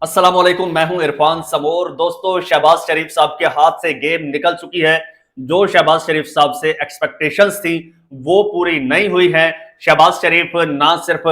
अस्सलाम वालेकुम, मैं हूं इरफान समोर। दोस्तों, शहबाज शरीफ साहब के हाथ से गेम निकल चुकी है। जो शहबाज शरीफ साहब से एक्सपेक्टेशंस थी वो पूरी नहीं हुई है। शहबाज शरीफ ना सिर्फ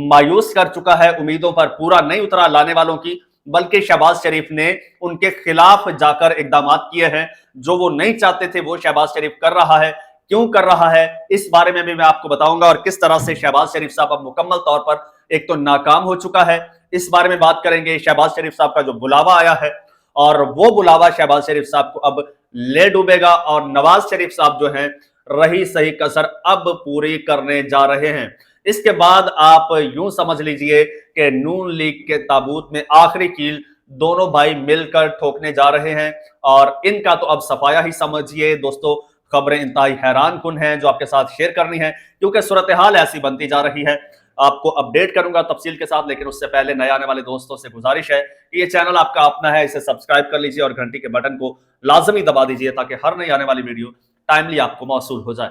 मायूस कर चुका है, उम्मीदों पर पूरा नहीं उतरा लाने वालों की, बल्कि शहबाज शरीफ ने उनके खिलाफ जाकर इकदाम किए हैं। जो वो नहीं चाहते थे वो शहबाज शरीफ कर रहा है। क्यों कर रहा है इस बारे में भी मैं आपको बताऊंगा, और किस तरह से शहबाज शरीफ साहब अब मुकम्मल तौर पर एक तो नाकाम हो चुका है, इस बारे में बात करेंगे। शहबाज शरीफ साहब का जो बुलावा आया है, और वो बुलावा शहबाज शरीफ साहब को अब ले डूबेगा, और नवाज शरीफ साहब जो हैं रही सही कसर अब पूरी करने जा रहे हैं। इसके बाद आप यूं समझ लीजिए कि नून लीग के ताबूत में आखिरी कील दोनों भाई मिलकर ठोकने जा रहे हैं, और इनका तो अब सफाया ही समझिए। दोस्तों, खबरें इंतहाई हैरान कुन हैं जो आपके साथ शेयर करनी है, क्योंकि सूरत हाल ऐसी बनती जा रही है। आपको अपडेट करूंगा तफसील के साथ, लेकिन उससे पहले नए आने वाले दोस्तों से गुजारिश है कि ये चैनल आपका अपना है, इसे सब्सक्राइब कर लीजिए और घंटी के बटन को लाजमी दबा दीजिए ताकि हर नई आने वाली वीडियो टाइमली आपको मौसूल हो जाए।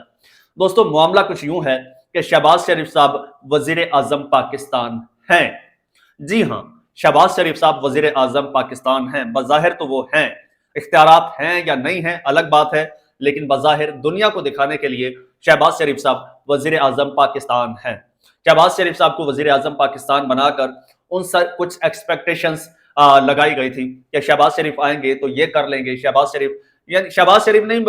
दोस्तों, मामला कुछ यूं है कि शहबाज शरीफ साहब वजीर आजम पाकिस्तान हैं। जी हां, शहबाज शरीफ साहब वजीर आजम पाकिस्तान हैं। बज़ाहिर तो वो हैं, इख्तियारात हैं या नहीं हैं अलग बात है, लेकिन बज़ाहिर दुनिया को दिखाने के लिए शहबाज शरीफ साहब वजीर आजम पाकिस्तान हैं। शहबाज शरीफ साहब को वजीर आजम पाकिस्तान बनाकर उन सब कुछ एक्सपेक्टेशंस लगाई गई थी कि शहबाज शरीफ आएंगे तो ये कर लेंगे। शहबाज शरीफ नहीं,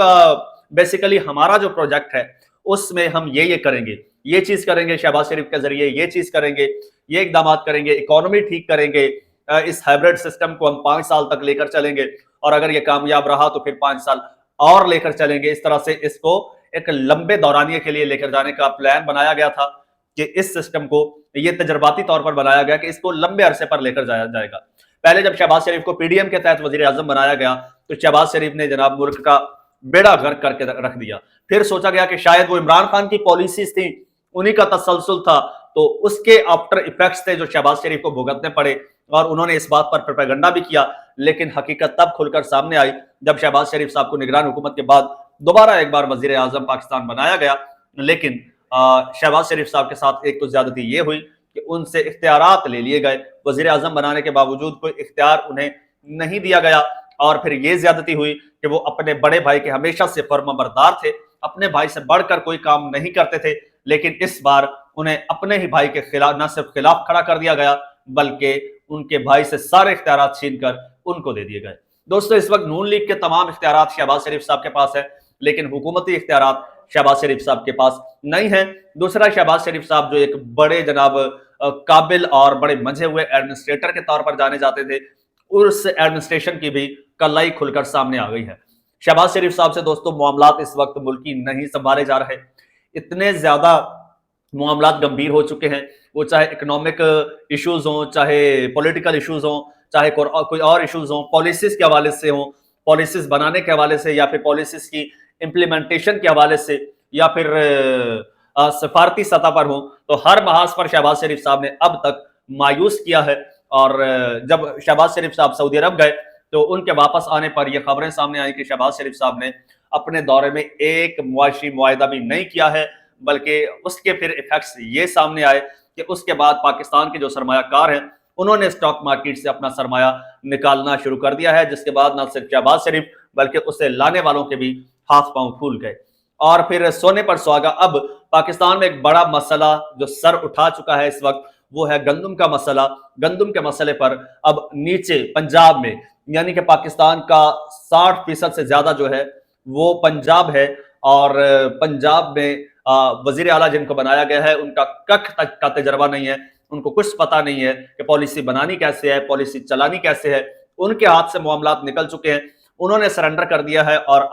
बेसिकली हमारा जो प्रोजेक्ट है उसमें हम ये करेंगे, ये चीज करेंगे, शहबाज शरीफ के जरिए ये चीज करेंगे, ये इकदाम करेंगे, इकोनॉमी ठीक करेंगे, इस हाइब्रिड सिस्टम को हम 5 साल तक लेकर चलेंगे, और अगर ये कामयाब रहा तो फिर 5 साल और लेकर चलेंगे। इस तरह से इसको एक लंबे दौरानिए के लिए लेकर जाने का प्लान बनाया गया था कि इस सिस्टम को, ये तजर्बाती तौर पर बनाया गया कि इसको लंबे अरसे पर लेकर जाया जाएगा। पहले जब शहबाज शरीफ को पीडीएम के तहत वजीर आजम बनाया गया तो शहबाज शरीफ ने जनाब मुल्क का बेड़ा गर्क करके रख दिया। फिर सोचा गया कि शायद वो इमरान खान की पॉलिसीज थी, उन्हीं का तसलसल था, तो उसके आफ्टर इफेक्ट्स थे जो शहबाज शरीफ को भुगतने पड़े, और उन्होंने इस बात पर प्रोपेगेंडा भी किया। लेकिन हकीकत तब खुलकर सामने आई जब शहबाज शरीफ साहब को निगरान हुकूमत के बाद दोबारा एक बार वजीर आजम पाकिस्तान बनाया गया। लेकिन शहबाज शरीफ साहब के साथ एक तो ज्यादती ये हुई कि उनसे इख्तियारात ले लिए गए, वजीर आजम बनाने के बावजूद कोई इख्तियार उन्हें नहीं दिया गया। और फिर ये ज्यादती हुई कि वो अपने बड़े भाई के हमेशा से फर्माबरदार थे, अपने भाई से बढ़कर कोई काम नहीं करते थे। लेकिन इस बार उन्हें अपने ही भाई के खिलाफ न सिर्फ खिलाफ खड़ा कर दिया गया, बल्कि उनके भाई से सारे इख्तियारात छीन कर उनको दे दिए गए। दोस्तों, इस वक्त नून लीग के तमाम इख्तियारात शहबाज शरीफ साहब के पास है, लेकिन हुकूमती इख्तियारात शहबाज शरीफ साहब के पास नहीं है। दूसरा, शहबाज शरीफ साहब जो एक बड़े जनाब काबिल और बड़े मंझे हुए एडमिनिस्ट्रेटर के तौर पर जाने जाते थे, उस एडमिनिस्ट्रेशन की भी कलाई खुलकर सामने आ गई है। शहबाज शरीफ साहब से दोस्तों मामलात इस वक्त मुल्की नहीं संभाले जा रहे, इतने ज्यादा मामलात गंभीर हो चुके हैं। वो चाहे इकोनॉमिक इश्यूज हों, चाहे पॉलिटिकल इश्यूज हों, चाहे कोई और इश्यूज हों, पॉलिसीज के हवाले से हों, पॉलिसीज बनाने के हवाले से, या फिर पॉलिसीज की इम्प्लीमेंटेशन के हवाले से, या फिर सफारती सतह पर हो, तो हर महाज पर शहबाज शरीफ साहब ने अब तक मायूस किया है। और जब शहबाज शरीफ साहब सऊदी अरब गए तो उनके वापस आने पर यह खबरें सामने आई कि शहबाज शरीफ साहब ने अपने दौरे में एक मुआशी मुआहदा भी नहीं किया है, बल्कि उसके फिर इफेक्ट्स ये सामने आए कि उसके बाद पाकिस्तान के जो सरमायाकार हैं उन्होंने स्टॉक मार्केट से अपना सरमाया निकालना शुरू कर दिया है, जिसके बाद न सिर्फ शहबाज शरीफ बल्कि उसे लाने वालों के भी हाथ पांव फूल गए। और फिर सोने पर सुहागा, अब पाकिस्तान में एक बड़ा मसला जो सर उठा चुका है इस वक्त, वो है गंदम का मसला। गंदम के मसले पर अब नीचे पंजाब में, यानी कि पाकिस्तान का 60% से ज्यादा जो है वो पंजाब है, और पंजाब में वजीर आला जिनको बनाया गया है उनका कख तक का तजर्बा नहीं है, उनको कुछ पता नहीं है कि पॉलिसी बनानी कैसे है, पॉलिसी चलानी कैसे है। उनके हाथ से मामलात निकल चुके हैं, उन्होंने सरेंडर कर दिया है। और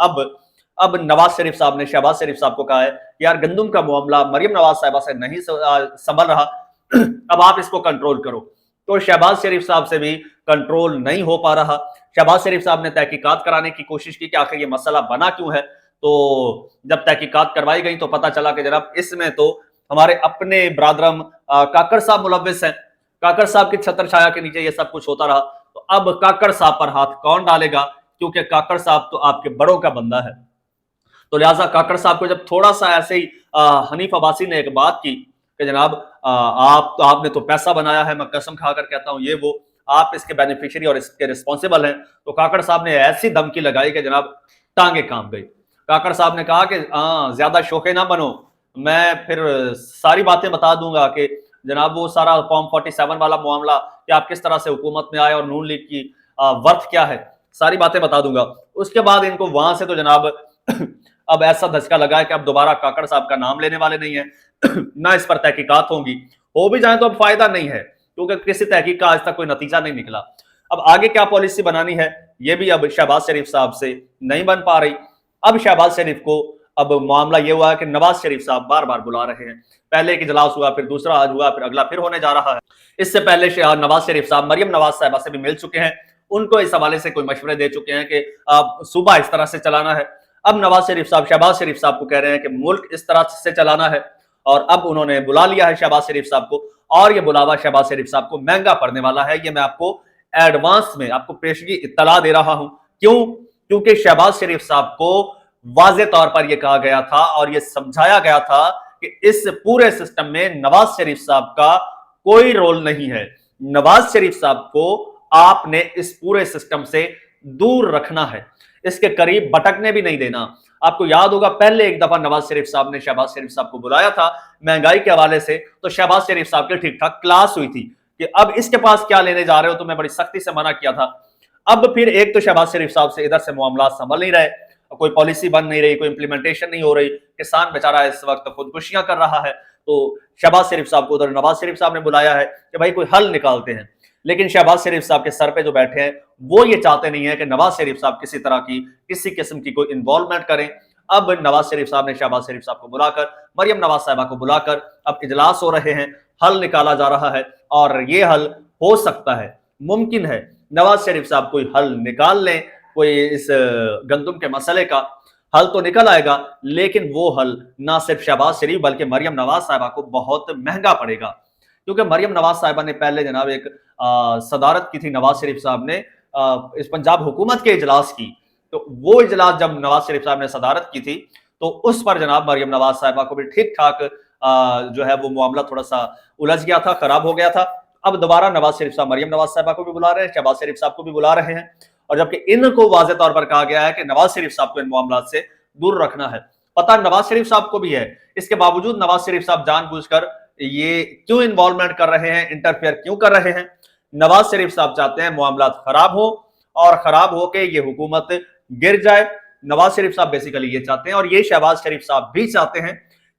अब नवाज शरीफ साहब ने शहबाज शरीफ साहब को कहा है कि यार, गंदम का मामला मरियम नवाज साहिबा से नहीं संभल रहा, अब आप इसको कंट्रोल करो। तो शहबाज शरीफ साहब से भी कंट्रोल नहीं हो पा रहा। शहबाज शरीफ साहब ने तहकीकात कराने की कोशिश की कि आखिर ये मसला बना क्यों है। तो जब तहकीकात करवाई गई तो पता चला कि जनाब इसमें तो हमारे अपने ब्रादरम काकड़ साहब मुलव्विस हैं, काकड़ साहब की छत्र छाया के नीचे ये सब कुछ होता रहा। तो अब काकड़ साहब पर हाथ कौन डालेगा, क्योंकि काकड़ साहब तो आपके बड़ों का बंदा है। तो लिहाजा काकड़ साहब को जब थोड़ा सा ऐसे ही हनीफ अब्बासी ने एक बात की कि जनाब आपने तो पैसा बनाया है, मैं कसम खाकर कहता हूं ये वो, آپ اس کے बेनिफिशियरी और इसके रिस्पॉन्सिबल हैं। तो काकड़ साहब ने ऐसी धमकी लगाई कि जनाब टांगे कांप गई। काकड़ साहब ने कहा कि ज्यादा शोखे ना बनो, मैं फिर सारी बातें बता दूंगा कि जनाब वो सारा फॉर्म 47 वाला मामला कि आप किस तरह से हुकूमत में आए और नून लीग की वर्थ क्या है, सारी बातें बता दूंगा। उसके बाद इनको वहां से तो जनाब अब ऐसा धचका लगा है कि अब दोबारा काकड़ साहब का नाम लेने वाले नहीं है ना इस पर तहकीकात होंगी, हो भी जाए तो अब फायदा नहीं है क्योंकि किसी तहकीक का आज तक कोई नतीजा नहीं निकला। अब आगे क्या पॉलिसी बनानी है ये भी अब शहबाज शरीफ साहब से नहीं बन पा रही। अब शहबाज शरीफ को अब मामला ये हुआ है कि नवाज शरीफ साहब बार बार बुला रहे हैं, पहले एक इजलास हुआ, फिर दूसरा आज हुआ, फिर अगला फिर होने जा रहा है। इससे पहले नवाज शरीफ साहब मरियम नवाज साहिबा से भी मिल चुके हैं, उनको इस हवाले से कोई मशवरे दे चुके हैं कि सूबा इस तरह से चलाना है। अब नवाज शरीफ साहब शहबाज शरीफ साहब को कह रहे हैं कि मुल्क इस तरह से चलाना है, और अब उन्होंने बुला लिया है शहबाज शरीफ साहब को, और ये बुलावा शहबाज शरीफ साहब को महंगा पड़ने वाला है। ये मैं आपको एडवांस में आपको पेशगी इत्तला दे रहा हूं। क्यों? क्योंकि शहबाज शरीफ साहब को वाज़े तौर पर यह कहा गया था और यह समझाया गया था कि इस पूरे सिस्टम में नवाज शरीफ साहब का कोई रोल नहीं है। नवाज शरीफ साहब को आपने इस पूरे सिस्टम से दूर रखना है, इसके करीब भटकने भी नहीं देना। आपको याद होगा पहले एक दफा नवाज शरीफ साहब ने शहबाज शरीफ साहब को बुलाया था महंगाई के हवाले से, तो शहबाज शरीफ साहब की ठीक ठाक क्लास हुई थी कि अब इसके पास क्या लेने जा रहे हो, तो मैं बड़ी सख्ती से मना किया था। अब फिर एक तो शहबाज शरीफ साहब से इधर से मामला संभल नहीं रहे, कोई पॉलिसी बन नहीं रही, कोई इंप्लीमेंटेशन नहीं हो रही, किसान बेचारा इस वक्त खुदकुशियां कर रहा है, तो शहबाज शरीफ साहब को उधर नवाज शरीफ साहब ने बुलाया है कि भाई कोई हल निकालते हैं। लेकिन शहबाज शरीफ साहब के सर पे जो बैठे हैं वो ये चाहते नहीं है कि नवाज शरीफ साहब किसी तरह की किसी किस्म की कोई इन्वॉल्वमेंट करें। अब नवाज शरीफ साहब ने शहबाज शरीफ साहब को बुलाकर, मरियम नवाज साहिबा को बुलाकर अब इजलास हो रहे हैं, हल निकाला जा रहा है, और ये हल हो सकता है, मुमकिन है नवाज शरीफ साहब कोई हल निकाल लें, कोई इस गंदुम के मसले का हल तो निकल आएगा, लेकिन वो हल ना सिर्फ शहबाज शरीफ बल्कि मरियम नवाज साहिबा को बहुत महंगा पड़ेगा। क्योंकि मरियम नवाज साहिबा ने पहले जनाब एक सदारत की थी नवाज शरीफ साहब ने इस पंजाब हुकूमत के इजलास की, तो वो इजलास जब नवाज शरीफ साहब ने सदारत की थी तो उस पर जनाब मरियम नवाज साहिबा को भी ठीक ठाक जो है वो मामला थोड़ा सा उलझ गया था, खराब हो गया था। अब दोबारा नवाज शरीफ साहब मरियम नवाज साहिबा को भी बुला रहे हैं, शहबाज शरीफ साहब को भी बुला रहे हैं, और जबकि इनको वाज़े तौर पर कहा गया है कि नवाज शरीफ साहब को इन मामलात से दूर रखना है। पता नवाज शरीफ साहब को भी है, इसके बावजूद नवाज शरीफ साहब जानबूझकर ये क्यों इन्वॉल्वमेंट कर रहे हैं, इंटरफेयर क्यों कर रहे हैं? नवाज शरीफ साहब चाहते हैं मामलात खराब हो और खराब हो के ये हुकूमत गिर जाए। नवाज शरीफ साहब बेसिकली ये चाहते हैं, और ये शहबाज शरीफ साहब भी चाहते हैं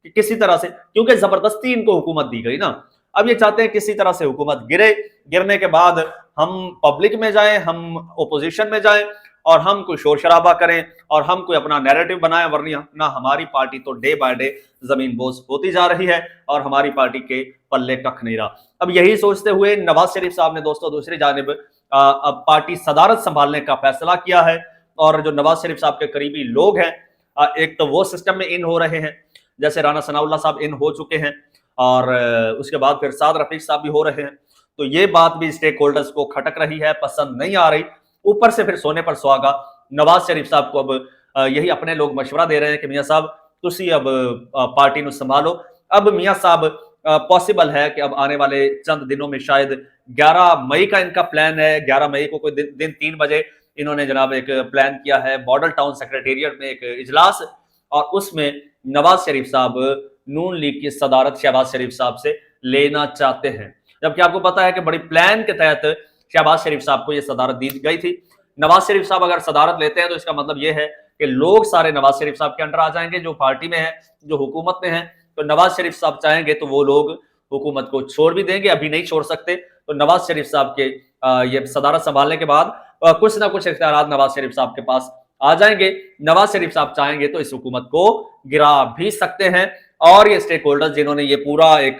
कि किसी तरह से, क्योंकि जबरदस्ती इनको हुकूमत दी गई ना, अब ये चाहते हैं किसी तरह से हुकूमत गिरे, गिरने के बाद हम पब्लिक में जाएं, हम ओपोजिशन में जाएं और हम कोई शोर शराबा करें और हम कोई अपना नैरेटिव बनाएं, वरना हमारी पार्टी तो डे बाय डे जमीन बोझ होती जा रही है और हमारी पार्टी के पल्ले कख नहीं रहा। अब यही सोचते हुए नवाज शरीफ साहब ने दोस्तों दूसरी जानिब अब पार्टी सदारत संभालने का फैसला किया है, और जो नवाज शरीफ साहब के करीबी लोग हैं एक तो वो सिस्टम में इन हो रहे हैं, जैसे राना सनाउल्लाह साहब इन हो चुके हैं, और उसके बाद फिर साद रफीक साहब भी हो रहे हैं। तो ये बात भी स्टेक होल्डर्स को खटक रही है, पसंद नहीं आ रही। ऊपर से फिर सोने पर सुहागा नवाज शरीफ साहब को अब यही अपने लोग मशवरा दे रहे हैं कि मियाँ साहब तुसी अब पार्टी ਨੂੰ संभालो। अब मियाँ साहब पॉसिबल है कि अब आने वाले चंद दिनों में शायद 11 मई का इनका प्लान है, 11 मई को कोई दिन 3 बजे इन्होंने जनाब एक प्लान किया है मॉडल टाउन सेक्रेटेरिएट में एक इजलास, और उसमें नवाज शरीफ साहब नून लीग की सदारत शहबाज शरीफ साहब से लेना चाहते हैं। जबकि आपको पता है कि बड़ी प्लान के तहत शहबाज शरीफ साहब को यह सदारत दी गई थी। नवाज शरीफ साहब अगर सदारत लेते हैं तो इसका मतलब यह है कि लोग सारे नवाज शरीफ साहब के अंडर आ जाएंगे, जो पार्टी में है, जो हुकूमत में है। तो नवाज शरीफ साहब चाहेंगे तो वो लोग हुकूमत को छोड़ भी देंगे, अभी नहीं छोड़ सकते। तो नवाज शरीफ साहब के ये सदारत संभालने के बाद कुछ ना कुछ इख्तियारात नवाज शरीफ साहब के पास आ जाएंगे। नवाज शरीफ साहब चाहेंगे तो इस हुकूमत को गिरा भी सकते हैं, और ये स्टेक होल्डर्स जिन्होंने ये पूरा एक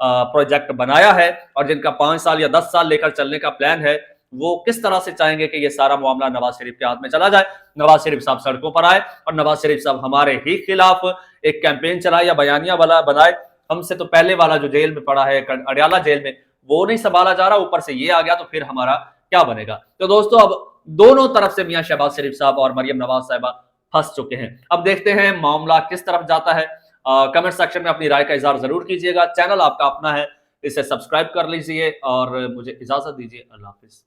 प्रोजेक्ट बनाया है और जिनका 5 साल या 10 साल लेकर चलने का प्लान है, वो किस तरह से चाहेंगे कि ये सारा मामला नवाज शरीफ के हाथ में चला जाए, नवाज शरीफ साहब सड़कों पर आए और नवाज शरीफ साहब हमारे ही खिलाफ एक कैंपेन चलाए या बयानिया वाला बनाए। हमसे तो पहले वाला जो जेल में पड़ा है अडियाला जेल में, वो नहीं संभाला जा रहा, ऊपर से ये आ गया, तो फिर हमारा क्या बनेगा। तो दोस्तों अब दोनों तरफ से मियां शहबाज शरीफ साहब और मरियम नवाज साहिबा फंस चुके हैं। अब देखते हैं मामला किस तरफ जाता है। कमेंट सेक्शन में अपनी राय का इजहार जरूर कीजिएगा। चैनल आपका अपना है, इसे सब्सक्राइब कर लीजिए और मुझे इजाजत दीजिए। अल्लाह हाफिज।